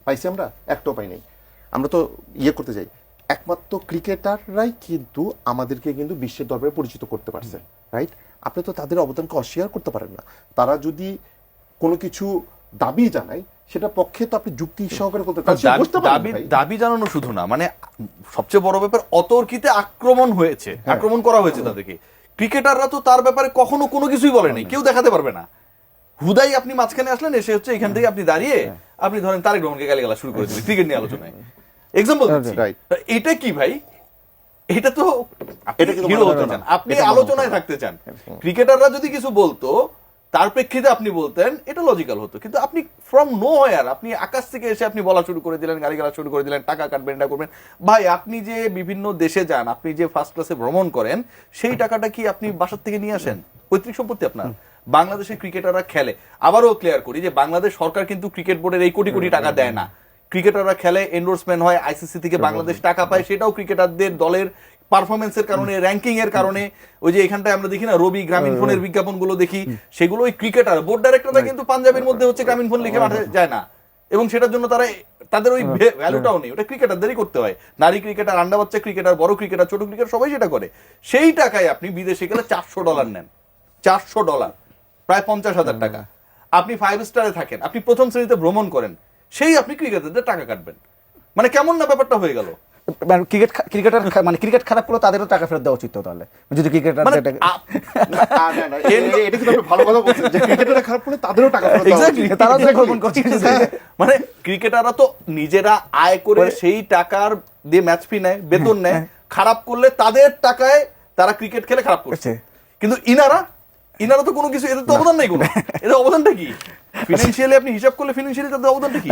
পাইছি আমরা? একটাও পাই নাই। আমরা তো করতে যাই, একমাত্র ক্রিকেটাররাই কিন্তু আমাদেরকে কিন্তু বিশ্বের দরবারে পরিচিত করতে পারছে, রাইট? আপনি তো তাদের অবদানকে অস্বীকার করতে পারেন না। তারা যদি কোনো কিছু দাবি জানায়, সেটা পক্ষে তো আপনি যুক্তি সহকারে করতে দাবি জানানো শুধু না, মানে সবচেয়ে বড় ব্যাপার অতর্কিতে আক্রমণ হয়েছে, আক্রমণ করা হয়েছে তাদেরকে। ক্রিকেটাররা তো তার ব্যাপারে কখনো কোনো কিছুই বলে নাই, কেউ দেখাতে পারবে না। হুদাই আপনি মাঝখানে আসলেন, এসে হচ্ছে এখান থেকে আপনি দাঁড়িয়ে আপনি ধরেন তারেক রহমানকে গালিগালাজ শুরু করে দিলেন ক্রিকেট নিয়ে আলোচনায়। এক্সাম্পল এটা কি ভাই? এটা তো হিরো হতে চান, আপনি আলোচনায় থাকতে চান। ক্রিকেটাররা যদি কিছু বলতো তার প্রেক্ষিতে আপনি বলতেন, এটা লজিক্যাল হতো। কিন্তু আপনি ফ্রম নো হোয়ার আপনি আকাশ থেকে এসে আপনি বলা শুরু করে দিলেন, গালিগালাজ শুরু করে দিলেন, টাকা কাটবেন, এটা করবেন। ভাই আপনি যে বিভিন্ন দেশে যান, আপনি যে ফার্স্ট ক্লাসে ভ্রমণ করেন, সেই টাকাটা কি আপনি বাসার থেকে নিয়ে আসেন? পৈতৃক সম্পত্তি আপনার। বাংলাদেশের ক্রিকেটাররা খেলে, আবারও ক্লিয়ার করি যে বাংলাদেশ সরকার কিন্তু ক্রিকেট বোর্ডের এই কোটি কোটি টাকা দেয় না। ক্রিকেটাররা খেলে, এন্ডোর্সমেন্ট হয়, আইসিসি থেকে বাংলাদেশ টাকা পায়, সেটাও ক্রিকেটারদের দলের পারফরমেন্সের কারণে, র্যাঙ্কিং এর কারণে। ওই যে এখানটায় আমরা দেখি না রবি গ্রামীণ ফোনের বিজ্ঞাপনগুলো দেখি, সেগুলো ওই ক্রিকেটার বোর্ড ডাইরেক্টররা কিন্তু পাঞ্জাবের মধ্যে হচ্ছে গ্রামীণ ফোন লিখে পাঠাতে যায় না, এবং সেটার জন্য তাদের ওই ভ্যালুটাও নেই, ওটা ক্রিকেটারদেরই করতে হয়। নারী ক্রিকেটার, আন্ডা বাচ্চা ক্রিকেটার, বড় ক্রিকেটার, ছোট ক্রিকেটার সবাই সেটা করে। সেই টাকায় আপনি বিদেশে গেলে $400 নেন, $400, প্রায় 50,000 টাকা। আপনি 5 স্টারে থাকেন, আপনি প্রথম শ্রেণীতে ভ্রমণ করেন, সেই আপনি ক্রিকেটারদের টাকা কাটবেন। মানে কেমন না ব্যাপারটা হয়ে গেল? ক্রিকেট খারাপ করলে তাদেরও টাকা ফেরত দেওয়া উচিত, তাহলে যদি ক্রিকেটার মানে ক্রিকেটাররা তো নিজেরা আয় করে সেই টাকার দিয়ে ম্যাচ ফি নেয়, বেতন নেয়। খারাপ করলে তাদের টাকায় তারা ক্রিকেট খেলে খারাপ করছে, কিন্তু ইনারা তো কোনো কিছু, এদের তো অবদান নেই কোনো। এদের অবদানটা কি? ফিনান্সিয়ালি আপনি হিসাব করলে ফিনান্সিয়ালি তাদের অবদানটা কি?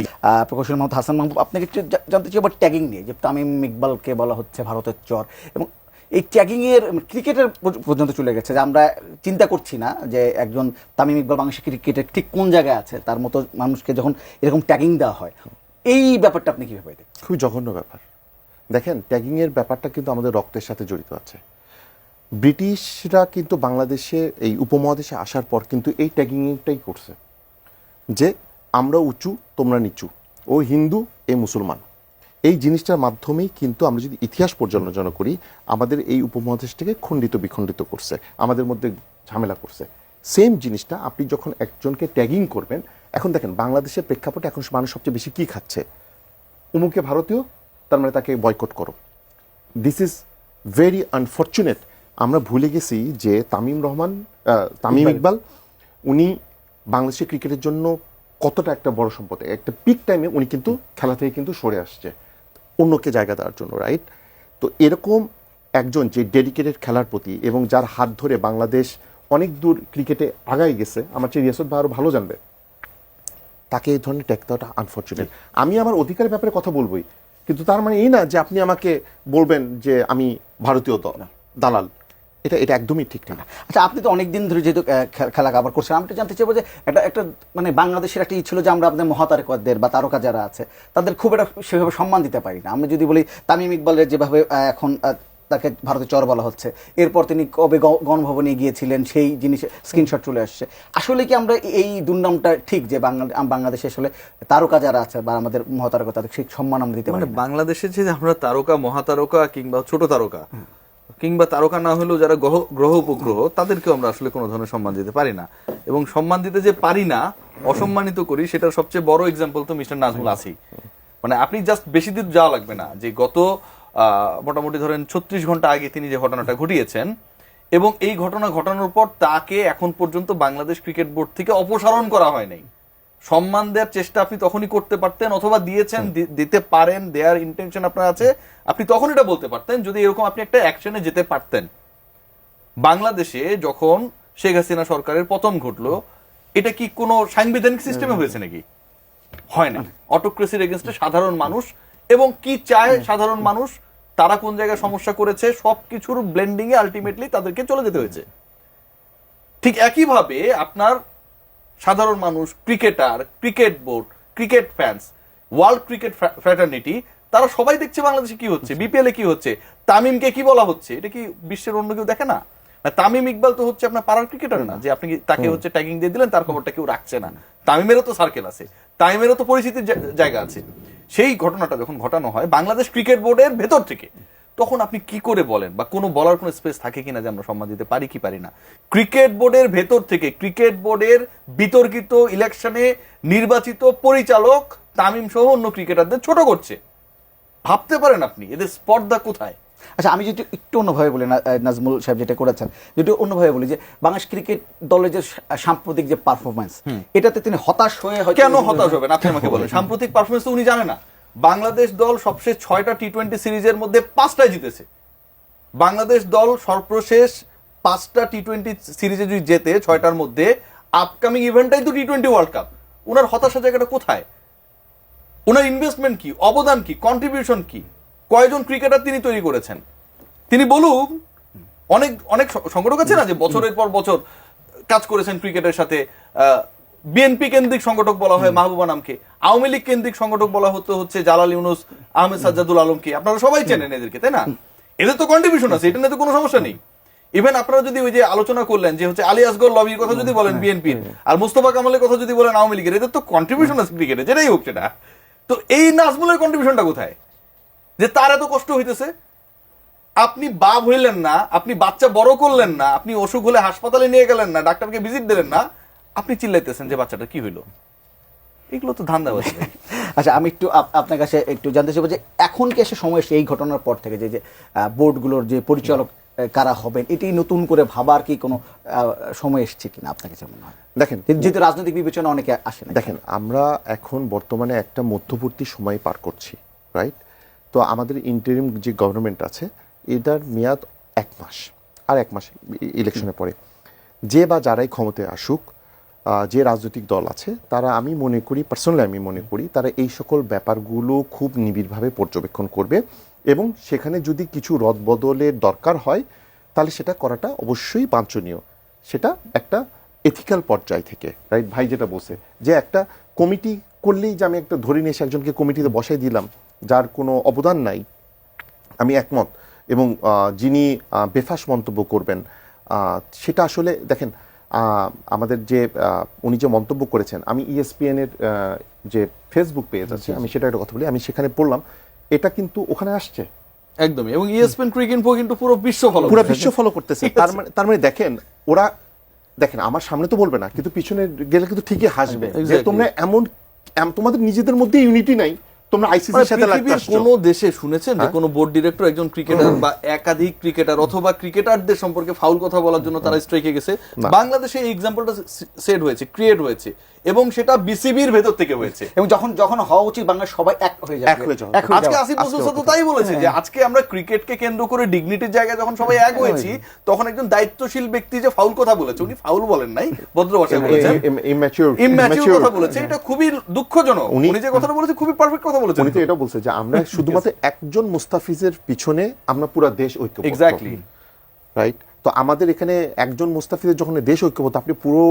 প্রকৌশলী মোহাম্মদ হাসান মাহবুব, আপনাকে একটু জানতে চাই আবার ট্যাগিং নিয়ে, যে তামিম ইকবালকে বলা হচ্ছে ভারতের চর, এবং এই ট্যাগিং এর ক্রিকেটের পর্যন্ত চলে গেছে, যে আমরা চিন্তা করছি না যে একজন তামিম ইকবাল বাংলাদেশের ক্রিকেটের ঠিক কোন জায়গায় আছে, তার মতো মানুষকে যখন এরকম ট্যাগিং দেওয়া হয়, এই ব্যাপারটা আপনি কিভাবে দেখেন? খুবই জঘন্য ব্যাপার। দেখেন, ট্যাগিং এর ব্যাপারটা কিন্তু আমাদের রক্তের সাথে জড়িত আছে। ব্রিটিশরা কিন্তু বাংলাদেশে এই উপমহাদেশে আসার পর কিন্তু এই ট্যাগিংটাই করছে, যে আমরা উঁচু তোমরা নিচু, ও হিন্দু এ মুসলমান। এই জিনিসটার মাধ্যমেই কিন্তু আমরা যদি ইতিহাস পর্যালোচনা করি, আমাদের এই উপমহাদেশটাকে খণ্ডিত বিখণ্ডিত করছে, আমাদের মধ্যে ঝামেলা করছে। সেম জিনিসটা আপনি যখন একজনকে ট্যাগিং করবেন, এখন দেখেন বাংলাদেশের প্রেক্ষাপটে এখন মানুষ সবচেয়ে বেশি কি খাচ্ছে, উমুকে ভারতীয়, তার মানে তাকে বয়কট করো। This is very unfortunate. আমরা ভুলে গেছি যে তামিম ইকবাল উনি বাংলাদেশের ক্রিকেটের জন্য কতটা একটা বড় সম্পদ। একটা পিক টাইমে উনি কিন্তু খেলা থেকে কিন্তু সরে আসছে অন্যকে জায়গা দেওয়ার জন্য, রাইট? তো এরকম একজন যে ডেডিকেটেড খেলার প্রতি, এবং যার হাত ধরে বাংলাদেশ অনেক দূর ক্রিকেটে আগায় গেছে, আমার চেয়ে রিয়াসত ভাই আরো ভালো জানবে, তাকে এই ধরনের ট্যাগ দেওয়াটা আনফর্চুনেট। আমি আমার অধিকারের ব্যাপারে কথা বলবোই, কিন্তু তার মানে এই না যে আপনি আমাকে বলবেন যে আমি ভারতীয় দালাল। এটা একদমই ঠিক না। আচ্ছা, আপনি তো অনেকদিন ধরে যেহেতু খেলা কাভার করছেন, আমি জানতে চাইবো যে একটা মানে বাংলাদেশের একটা ছিল যে আমরা আমাদের মহাতারকাদের বা তারকা যারা আছে তাদের খুব একটা সেভাবে সম্মান দিতে পারি না। আমরা যদি বলি তামিম ইকবালের যেভাবে এখন তাকে ভারতে চর বলা হচ্ছে, এরপর তিনি কবে গণভবনে গিয়েছিলেন সেই জিনিসের স্ক্রিনশট চলে আসছে। আসলে কি আমরা এই দুর্নামটা ঠিক যে বাংলাদেশে আসলে তারকা যারা আছে বা আমাদের মহাতারকা তাদের সেই সম্মান আমরা দিতে মানে পারি না? বাংলাদেশে যে আমরা তারকা, মহাতারকা কিংবা ছোট তারকা কিংবা তারকা না হলেও যারা গ্রহ উপগ্রহ তাদেরকেও আমরা আসলে কোনো ধরনের সম্মান দিতে পারি না, এবং সম্মান দিতে যে পারি না, অসম্মানিত করি, সেটার সবচেয়ে বড় এক্সাম্পল তো মিস্টার নাজমুল আছেই। মানে আপনি জাস্ট বেশি দূর যাওয়া লাগবে না, যে গত মোটামুটি ধরেন 36 ঘন্টা আগে তিনি যে ঘটনাটা ঘটিয়েছেন, এবং এই ঘটনা ঘটানোর পর তাকে এখন পর্যন্ত বাংলাদেশ ক্রিকেট বোর্ড থেকে অপসারণ করা হয় নাই। সম্মান দেওয়ার চেষ্টা আপনি তখনই করতে পারতেন, অথবা দিয়েছেন, দিতে পারেন, দেওয়ার ইন্টেনশন আপনার আছে, আপনি তখন এটা বলতে পারতেন যদি এরকম আপনি একটা অ্যাকশনে যেতে পারতেন। বাংলাদেশে যখন শেখ হাসিনা সরকারের পতন ঘটলো, এটা কি কোনো সাংবিধানিক সিস্টেমে হয়েছে নাকি? হয় না। অটোক্রেসির এগেনস্টে সাধারণ মানুষ, এবং কি চায় সাধারণ মানুষ, তারা কোন জায়গায় সমস্যা করেছে, সবকিছুর ব্লেন্ডিং এ আলটিমেটলি তাদেরকে চলে যেতে হয়েছে। ঠিক একইভাবে আপনার সাধারণ মানুষ, cricketer, cricket board, cricket fans, world cricket fraternity, তারা সবাই দেখছে বাংলাদেশে কি হচ্ছে, বিপিএল এ কি হচ্ছে, তামিমকে কি বলা হচ্ছে। এটা কি বিশ্বের অন্য কেউ দেখে না? তামিম ইকবাল তো হচ্ছে আপনার পাড়ার ক্রিকেটার না, যে আপনি তাকে হচ্ছে ট্যাগিং দিয়ে দিলেন, তার খবরটা কেউ রাখছে না। তামিমেরও তো সার্কেল আছে, তামিমেরও তো পরিচিতির জায়গা আছে। সেই ঘটনাটা যখন ঘটানো হয় বাংলাদেশ ক্রিকেট বোর্ডের ভেতর থেকে, তখন আপনি কি করে বলেন, বা কোনো বলার কোনো স্পেস থাকে কিনা যে আমরা সম্মান দিতে পারি কি পারি না? ক্রিকেট বোর্ডের ভেতর থেকে, ক্রিকেট বোর্ডের বিতর্কিত ইলেকশনে নির্বাচিত পরিচালক তামিম সহ অন্য ক্রিকেটারদের ছোট করছে। ভাবতে পারেন আপনি এদের স্পর্ধা কোথায়? আচ্ছা, আমি যদি একটু অন্যভাবে বলি, নাজমুল সাহেব যেটা করেছেন, যদি অন্যভাবে বলি যে বাংলাদেশ ক্রিকেট দলের যে সাম্প্রতিক যে পারফরমেন্স, এটাতে তিনি হতাশ হয়ে হয়তো। কেন হতাশ হবেন? আপনি আমাকে বলেন। সাম্প্রতিক পারফরমেন্স তো উনি জানে না। বাংলাদেশ দল সবশেষ 6টা টি-20 সিরিজের মধ্যে 5টায় জিতেছে। বাংলাদেশ দল সর্বশেষ 5টা টি-20 সিরিজে যদি জেতে 6টার মধ্যে, আপকামিং ইভেন্টটাই তো টি-20 ওয়ার্ল্ড কাপ। ওনার হতাশা জায়গাটা কোথায়? ওনার ইনভেস্টমেন্ট কি, অবদান কি, কন্ট্রিবিউশন কি, কয়জন ক্রিকেটার তিনি তৈরি করেছেন? তিনি বলুন। অনেক অনেক সংগঠক আছে না যে বছরের পর বছর কাজ করেছেন ক্রিকেটের সাথে। বিএনপি কেন্দ্রিক সংগঠক বলা হয় মাহবুবা নামকে, আওয়ামী লীগ কেন্দ্রিক সংগঠক বলা হচ্ছে জালাল ইউনুস, আহমেদ সাজ্জাদুল আলমকে। আপনারা সবাই চেনেন এদেরকে, তাই না? এদের তো কন্ট্রিবিউশন আছে, এটা নিয়ে তো কোনো সমস্যা নেই। ইভেন আপনারা যদি ওই যে আলোচনা করলেন যে হচ্ছে আলী আসগর লবির কথা যদি বলেন বিএনপির, আর মুস্তফা কামালের কথা যদি বলেন আওয়ামী লীগের, এদের তো কন্ট্রিবিউশন আছে ক্রিকেটে, যেটাই হোক সেটা। তো এই নাজমুলের কন্ট্রিবিউশনটা কোথায়, যে তার এত কষ্ট হইতেছে? আপনি বাপ হইলেন না, আপনি বাচ্চা বড় করলেন না, আপনি অসুখ হলে হাসপাতালে নিয়ে গেলেন না, ডাক্তারকে ভিজিট দিলেন না, আপনি চিল্লাইতেছেন যে বাচ্চাটা কি হইলো। এগুলো তো ধান্দাবাজি। আচ্ছা, আমি একটু আপনার কাছে একটু জানতে চাইবো যে এখন কি এসে সময় এসে এই ঘটনার পর থেকে যে বোর্ডগুলোর যে পরিচালক কারা হবেন, এটি নতুন করে ভাবার কি কোনো সময় এসছে কিনা আপনার কাছে মনে হয়? দেখেন, যেহেতু রাজনৈতিক বিবেচনা অনেকে আসে না। দেখেন, আমরা এখন বর্তমানে একটা মধ্যবর্তী সময় পার করছি, রাইট? তো আমাদের ইন্টারিম যে গভর্নমেন্ট আছে, এটার মেয়াদ 1 মাস, আর 1 মাস ইলেকশনের পরে যে বা যারাই ক্ষমতায় আসুক, যে রাজনৈতিক দল আছে, তারা আমি মনে করি, পার্সোনালি আমি মনে করি, তারা এই সকল ব্যাপারগুলো খুব নিবিড়ভাবে পর্যবেক্ষণ করবে, এবং সেখানে যদি কিছু রদবদলের দরকার হয় তাহলে সেটা করাটা অবশ্যই বাঞ্ছনীয়। সেটা একটা এথিক্যাল পর্যায় থেকে, রাইট? ভাই যেটা বলছে যে একটা কমিটি করলেই যে আমি একটা ধরে নিয়ে এসে একজনকে কমিটিতে বসাই দিলাম যার কোনো অবদান নাই, আমি একমত। এবং যিনি বেফাস মন্তব্য করবেন, সেটা আসলে দেখেন, আমাদের যে উনি যে মন্তব্য করেছেন, আমি ESPN এর যে ফেসবুক পেজ আছে, আমি সেটা একটা কথা বলি, আমি সেখানে পড়লাম, এটা কিন্তু ওখানে আসছে একদমই। এবং ESPN ক্রিকেট কিন্তু পুরো বিশ্ব ফলো করতেছে। তার মানে দেখেন, ওরা দেখেন আমার সামনে তো বলবে না, কিন্তু পিছনে গেলে কিন্তু ঠিকই হাসবে যে তোমরা এমন, তোমাদের নিজেদের মধ্যে ইউনিটি নাই, তোমরা আইসিসির সাথে লাগতে আসছো। কোন দেশে শুনেছেন যে কোন বোর্ড ডিরেক্টর একজন ক্রিকেটার বা একাধিক ক্রিকেটার অথবা ক্রিকেটারদের সম্পর্কে ফাউল কথা বলার জন্য তারা স্ট্রাইকে গেছে? বাংলাদেশে এই এক্সাম্পলটা সেট হয়েছে, ক্রিয়েট হয়েছে, এবং সেটা বিসিবির ভেতর থেকে হয়েছে। এবং যখন হওয়া উচিত বাংলা সবাই এক হয়ে যাবে। আজকে আসিফ নজরুল তো তাই বলেছে যে আজকে আমরা ক্রিকেটকে কেন্দ্র করে ডিগনিটির জায়গায় যখন সবাই এক হয়েছি, তখন একজন দায়িত্বশীল ব্যক্তি যে ফাউল কথা বলেছে, উনি ফাউল বলেন নাই, ভদ্র ভাষায় বলেছেন, ইম্যাচিউর কথা বলেছে। এটা খুবই দুঃখজনক। উনি যে কথাটা বলেছে খুবই পারফেক্ট কথা বলেছেন। উনি তো এটা বলছে যে আমরা শুধুমাত্র একজন মুস্তাফিজের পিছনে আমরা পুরো দেশ ঐক্যবদ্ধ, এক্স্যাক্টলি, রাইট? তো আমাদের এখানে একজন মুস্তাফিজের যখন দেশ ঐক্যবদ্ধ, আপনি পুরো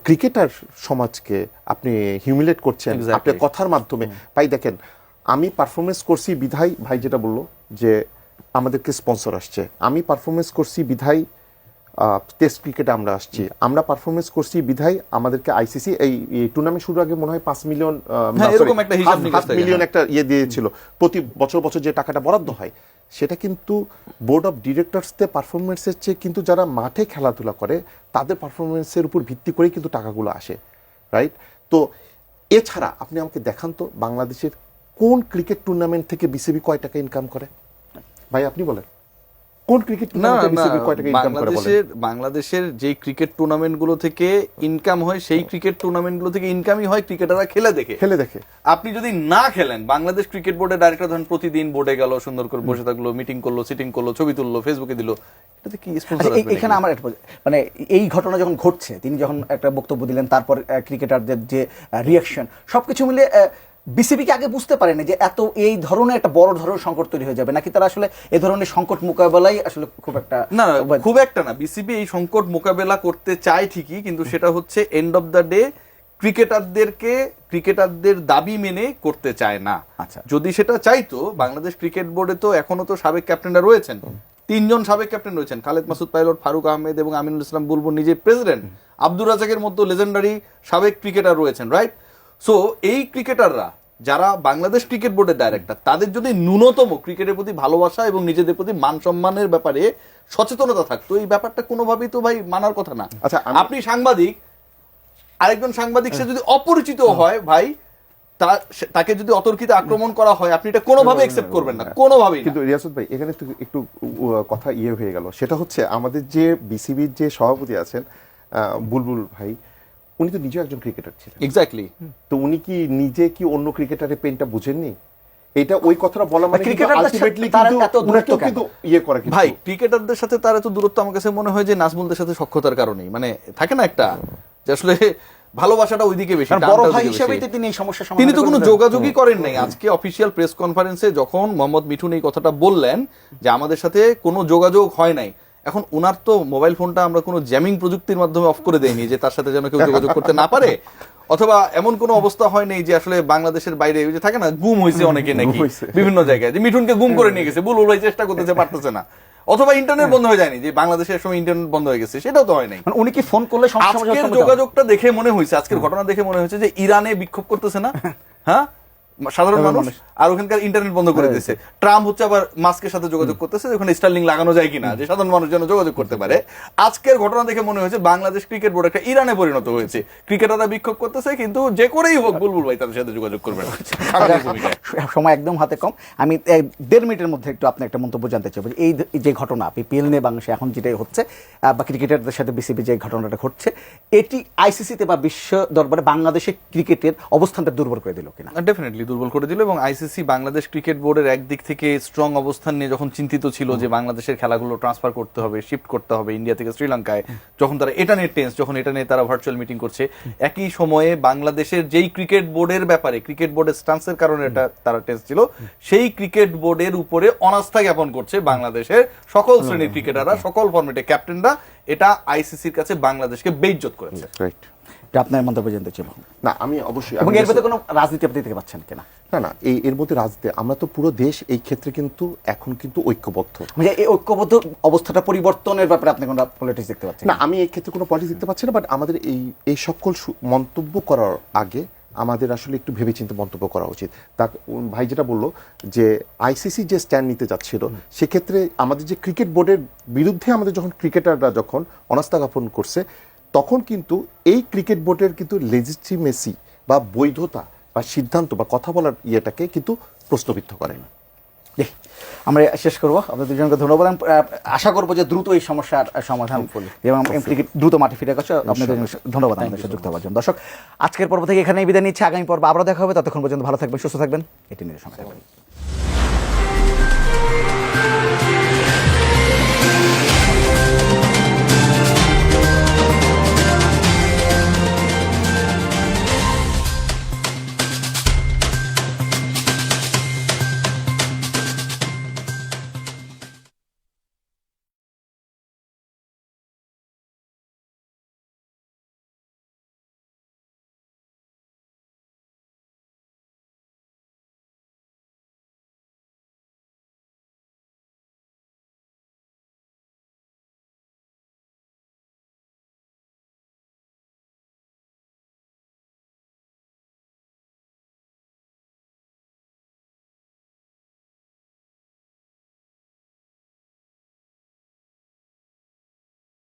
ক্রিকেটার সমাজকে আপনি হিউমিলেট করছেন আপনার কথার মাধ্যমে। ভাই দেখেন, আমি পারফরমেন্স করছি বিধায়, ভাই যেটা বললো যে আমাদেরকে স্পন্সর আসছে, আমি পারফরমেন্স করছি বিধায় টেস্ট ক্রিকেটে আমরা আসছি, আমরা পারফরমেন্স করছি বিধায় আমাদেরকে আইসিসি এই টুর্নামেন্ট শুরুর আগে মনে হয় 5 মিলিয়ন এরকম একটা হিসাব নিকাশ থাকে, মিলিয়ন একটা ইয়ে দিয়েছিল প্রতি বছর যে টাকাটা বরাদ্দ হয়, সেটা কিন্তু বোর্ড অফ ডিরেক্টরসদের পারফরমেন্সের চেয়ে কিন্তু যারা মাঠে খেলাধুলা করে তাদের পারফরমেন্সের উপর ভিত্তি করেই কিন্তু টাকাগুলো আসে, রাইট? তো এছাড়া আপনি আমাকে দেখান তো বাংলাদেশের কোন ক্রিকেট টুর্নামেন্ট থেকে বিসিবি কয় টাকা ইনকাম করে? ভাই আপনি বলেন, কোন ক্রিকেট না টুর্নামেন্টে না, বিসিবি কয় টাকা ইনকাম করে বলেন? বাংলাদেশের যে ক্রিকেট টুর্নামেন্ট গুলো থেকে ইনকাম হয়, সেই ক্রিকেট টুর্নামেন্ট গুলো থেকে ইনকামই হয় ক্রিকেটাররা খেলে দেখে। আপনি যদি না খেলেন, বাংলাদেশ ক্রিকেট বোর্ডের ডাইরেক্টর ধরেন প্রতিদিন বোর্ডে গেল, সুন্দর করে বসে থাকলো, মিটিং করলো, সিটিং করলো, ছবি তুললো, ফেসবুকে দিল, এটাতে কি স্পন্সর আসবে? এখানে আমার মানে এই ঘটনা যখন ঘটছে, তিনি যখন একটা বক্তব্য দিলেন, তারপর ক্রিকেটারদের যে রিয়াকশন, সবকিছু মিলে বিসিবি কি আগে বুঝতে পারেনি যে এত এই ধরনের একটা বড় ধরনের সংকট তৈরি হয়ে যাবে, নাকি তারা আসলে এই ধরনের সংকট মোকাবেলাই আসলে খুব একটা খুব একটা না, বিসিবি এই সংকট মোকাবেলা করতে চায় ঠিকই, কিন্তু সেটা হচ্ছে এন্ড অফ দ্য ডে ক্রিকেটারদের দাবি মেনে করতে চায় না। আচ্ছা, যদি সেটা চাইতো, বাংলাদেশ ক্রিকেট বোর্ডে তো এখনো তো সাবেক ক্যাপ্টেনরা রয়েছেন, 3 জন সাবেক ক্যাপ্টেন রয়েছেন, খালেদ মাসুদ পাইলট, ফারুক আহমেদ এবং আমিনুল ইসলাম বুলবুল নিজে প্রেসিডেন্ট, আব্দুর রাজাকের মতো লেজেন্ডারি সাবেক ক্রিকেটার রয়েছেন, রাইট? সো এই ক্রিকেটাররা যারা বাংলাদেশ ক্রিকেট বোর্ডের ডাইরেক্টর, তাদের যদি ন্যূনতম ক্রিকেটের প্রতি ভালোবাসা এবং নিজেদের প্রতি মান সম্মানের ব্যাপারে সচেতনতা থাকতো, এই ব্যাপারটা কোনোভাবেই তো ভাই মানার কথা না। আচ্ছা, আপনি সাংবাদিক, আরেকজন সাংবাদিক সে যদি অপরিচিত হয় ভাই, তাকে যদি অতর্কিত আক্রমণ করা হয়, আপনি এটা কোনোভাবে একসেপ্ট করবেন না, কোনোভাবেই। কিন্তু রিয়াসত ভাই, এখানে একটু কথা হয়ে গেল, সেটা হচ্ছে আমাদের যে বিসিবির যে সভাপতি আছেন বুলবুল ভাই, উনি তো নিজে একজন ক্রিকেটার ছিলেন। এক্স্যাক্টলি। তো উনি কি নিজে কি অন্য ক্রিকেটারের পেনটা বুঝেননি? এটা ওই কথাটা বলা মানে আলটিমেটলি কিন্তু ইয়ে করে ভাই, ক্রিকেটারদের সাথে তার এত দূরত্ব আমার কাছে মনে হয় যে নাজমুলদের সাথে সখ্যতার কারণেই, মানে থাকে না একটা যে আসলে ভালোবাসাটা ওইদিকে বেশি, বড় ভাই হিসেবে তিনি এই সমস্যার সমাধান, তিনি তো কোনো যোগাযোগই করেন নাই। আজকে অফিসিয়াল প্রেস কনফারেন্সে যখন মোহাম্মদ মিঠুন এই কথাটা বললেন যে আমাদের সাথে কোনো যোগাযোগ হয় নাই, এখন ওনার তো মোবাইল ফোনটা আমরা কোনো জ্যামিং প্রযুক্তির মাধ্যমে অফ করে দেয়নি যে তার সাথে যেন কেউ যোগাযোগ করতে না পারে, অথবা এমন কোনো অবস্থা হয় নাই যে আসলে বাংলাদেশের বাইরে ওই যে থাকে না গুম হয়েছে অনেকে নাকি বিভিন্ন জায়গায়, যে মিঠুনকে গুম করে নিয়ে গেছে, বুলবুল ভাই চেষ্টা করতেছে, পারতেছে না, অথবা ইন্টারনেট বন্ধ হয়ে যায়নি, যে বাংলাদেশের সময় ইন্টারনেট বন্ধ হয়ে গেছে, সেটাও তো হয় নাই। উনি কি ফোন করলে আজকের যোগাযোগটা দেখে মনে হয়েছে, আজকের ঘটনা দেখে মনে হয়েছে যে ইরানে বিক্ষোভ করতেছে না, হ্যাঁ, সাধারণ মানুষ, আর ওখানকার ইন্টারনেট বন্ধ করে দিয়েছে। ট্রাম্প হচ্ছে আবার মাস্কের সাথে যোগাযোগ করতেছে, ওখানে স্টারলিং লাগানো যায় কিনা, যে সাধারণ মানুষ যেন যোগাযোগ করতে পারে। আজকের ঘটনা দেখে মনে হয়েছে বাংলাদেশ ক্রিকেট বোর্ড একটা ইরানে পরিণত হয়েছে, ক্রিকেটাররা বিক্ষোভ করতেছে, কিন্তু যে করেই হোক বুলবুল ভাই তাদের সাথে যোগাযোগ করবে না। সময় একদম হাতে কম, আমি 1.5 মিনিটের মধ্যে একটু আপনি একটা মন্তব্য জানতে চাইব। এই যে ঘটনা পিএল নিয়ে বাংলাদেশে এখন যেটাই হচ্ছে, বা ক্রিকেটারদের সাথে বিসিবি যে ঘটনাটা ঘটছে, এটি আইসিসিতে বা বিশ্ব দরবারে বাংলাদেশের ক্রিকেটের অবস্থানটা দুর্বল করে দিল কিনা? ডেফিনেটলি দুর্বল করে দিল, এবং আইসিসি বাংলাদেশ ক্রিকেট বোর্ডের একদিক থেকে স্ট্রং অবস্থান নিয়ে যখন চিন্তিত ছিল যে বাংলাদেশের খেলাগুলো ট্রান্সফার করতে হবে, শিফট করতে হবে ইন্ডিয়া থেকে শ্রীলঙ্কায়, যখন তারা এটা নিয়ে তারা ভার্চুয়াল মিটিং করছে, একই সময়ে বাংলাদেশের যেই ক্রিকেট বোর্ডের ব্যাপারে, ক্রিকেট বোর্ডের স্টান্সের কারণে এটা তারা টেন্স ছিল, সেই ক্রিকেট বোর্ডের উপরে অনাস্থা জ্ঞাপন করছে বাংলাদেশের সকল শ্রেণীর ক্রিকেটাররা, সকল ফরম্যাটে ক্যাপ্টেনরা। এটা আইসিসির কাছে বাংলাদেশকে বেইজ্জত করেছে। আপনার মন্তব্য জানতে চাইব। না, আমি অবশ্যই, এবং এর মধ্যে কোনো রাজনীতি আপনি দেখতে পাচ্ছেন কিনা? না, এর মধ্যে রাজনীতি, আমরা তো পুরো দেশ এই ক্ষেত্রে কিন্তু এখন কিন্তু ঐক্যবদ্ধ। মানে এই ঐক্যবদ্ধ অবস্থাটা পরিবর্তনের ব্যাপারে আপনি কোনো পলিটিক্স দেখতে পাচ্ছেন? না, আমি এই ক্ষেত্রে কোনো পলিটিক্স দেখতে পাচ্ছি না, বাট আমাদের এই সকল মন্তব্য করার আগে আমাদের আসলে একটু ভেবেচিন্তে মন্তব্য করা উচিত। তা ভাই যেটা বললো যে আইসিসি যে স্ট্যান্ড নিতে যাচ্ছিল, সেক্ষেত্রে আমাদের যে ক্রিকেট বোর্ডের বিরুদ্ধে আমাদের যখন ক্রিকেটাররা যখন অনাস্থা জ্ঞাপন করছে, তখন কিন্তু এই ক্রিকেট বোর্ডের কিন্তু লেজিটিমেসি বা বৈধতা বা সিদ্ধান্ত বা কথা বলার ইয়েটাকে কিন্তু প্রশ্নবিদ্ধ করে না। আমরা শেষ করবো, আপনাদের দুজনকে ধন্যবাদ। আশা করবো যে দ্রুত এই সমস্যার সমাধান এবং ক্রিকেট দ্রুত মাঠে ফিরে গেছে। আপনাদের ধন্যবাদ আমাদের সাথে যুক্ত হওয়ার জন্য। দর্শক, আজকের পর্ব থেকে এখানেই বিদায় নিচ্ছে, আগামী পর্ব আবার দেখা হবে, ততক্ষণ পর্যন্ত ভালো থাকবেন, সুস্থ থাকবেন, এটি নিয়ে সময় থাকবেন।